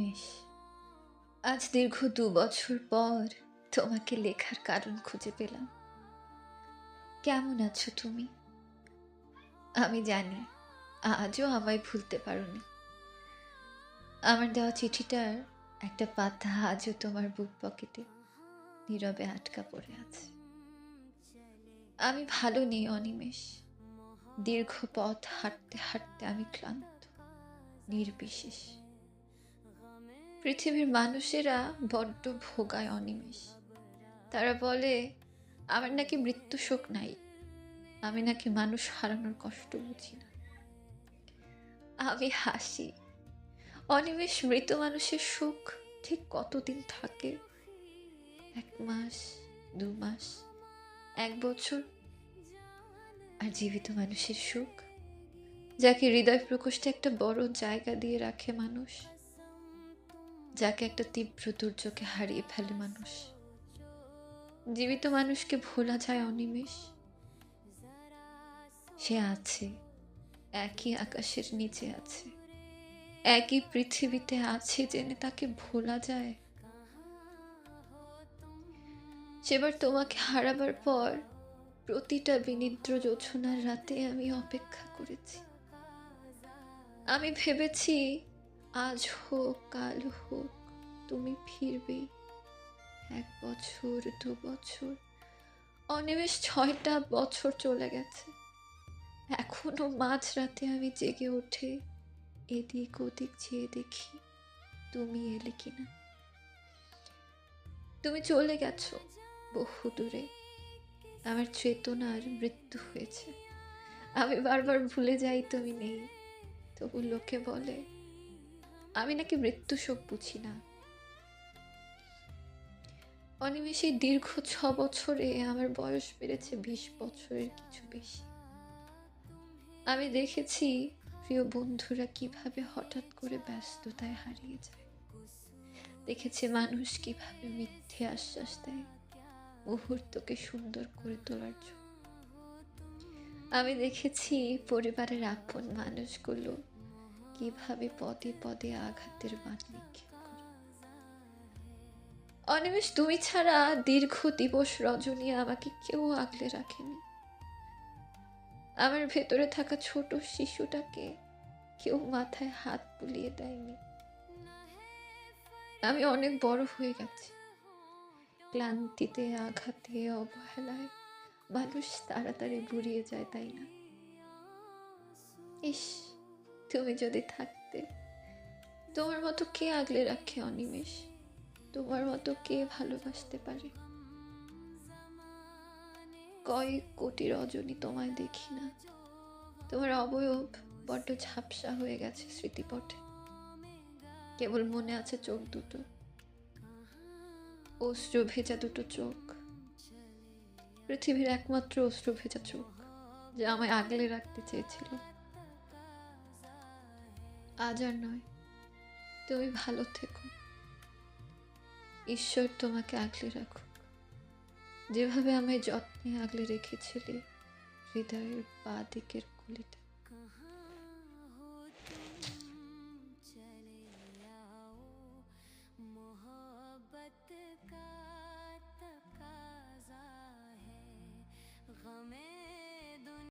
অনিমেষ, আজ দীর্ঘ ২ বছর পর তোমাকে লেখার কারণ খুঁজে পেলাম। কেমন আছো তুমি? আমি জানি আজও আমায় ভুলতে পারোনি। আমার দেওয়া চিঠিটার একটা পাতা আজও তোমার বুক পকেটে নীরবে আটকা পড়ে আছে। আমি ভালো নেই অনিমেষ। দীর্ঘ পথ হাঁটতে হাঁটতে আমি ক্লান্ত, নির্বিশেষ। পৃথিবীর মানুষেরা বড্ড ভোগায় অনিমেষ। তারা বলে আমার নাকি মৃত্যু শোক নাই, আমি নাকি মানুষ হারানোর কষ্ট বুঝি না। আমি হাসি, অনিমেষ মৃত মানুষের সুখ ঠিক কতদিন থাকে? 1 মাস, 2 মাস, 1 বছর। আর জীবিত মানুষের সুখ, যাকে হৃদয় প্রকোষ্ঠে একটা বড় জায়গা দিয়ে রাখে মানুষ, যাকে একটা তীব্র দুর্যোগে হারিয়ে ফেলে মানুষ। জীবিত মানুষকে ভোলা যায় অনিমেষ? সে আছে, একই আকাশের নিচে আছে, একই পৃথিবীতে আছে জেনে তাকে ভোলা যায়? সেবার তোমাকে হারাবার পর প্রতিটা বিনিদ্র জোছনার রাতে আমি অপেক্ষা করেছি। আমি ভেবেছি আজ হোক কাল হোক তুমি ফিরবে। 1 বছর, 2 বছর, অনিমেষ 6টা বছর চলে গেছে। এখনো মাঝরাতে আমি জেগে উঠে এদিক ওদিক চেয়ে দেখি তুমি এলে কিনা। তুমি চলে গেছো বহু দূরে, আমার চেতনার মৃত্যু হয়েছে। আমি বারবার ভুলে যাই তুমি নেই, তবু লোকে বলে আমি নাকি মৃত্যু শোক বুঝি না। অনিমেষ এই দীর্ঘ 6 বছরে আমার বয়স বেড়েছে 20 বছরের কিছু বেশি। আমি দেখেছি প্রিয় বন্ধুরা কিভাবে হঠাৎ করে ব্যস্ততায় হারিয়ে যায়। দেখেছি মানুষ কিভাবে মিথ্যে আশ্বাস দেয় মুহূর্তকে সুন্দর করে তোলার জন্য। আমি দেখেছি পরিবারের আপন মানুষগুলো কিভাবে পদে পদে আঘাতের বাণ নিক্ষেপ করে। অনিমেষ, তুমি ছাড়া দীর্ঘ দিবস রজনী আমাকে কেউ আগলে রাখেনি। আমার ভেতরে থাকা ছোট শিশুটাকে কেউ মাথায় হাত বুলিয়ে দেয়নি। আমি অনেক বড় হয়ে গেছি। ক্লান্তিতে, আঘাতে, অবহেলায় মানুষ তাড়াতাড়ি বুড়িয়ে যায়, তাই না? ইস, তুমি যদি থাকতে। তোমার মতো কে আগলে রাখে অনিমেষ? তোমার মতো কে ভালোবাসতে পারে? কয়েক কোটি রজনী তোমায় দেখি না। তোমার অবয়ব বড্ড ঝাপসা হয়ে গেছে স্মৃতিপটে। কেবল মনে আছে চোখ দুটো, অশ্রু ভেজা দুটো চোখ। পৃথিবীর একমাত্র অশ্রু ভেজা চোখ যা আমায় আগলে রাখতে চেয়েছিল। আজ আর নয়, তুমি ভালো থেকো। ঈশ্বর তোমাকে আগলে রাখুক, যেভাবে আমায় যত্নে আগলে রেখেছিলে হৃদয়ের বাঁ দিকের কুলিটা।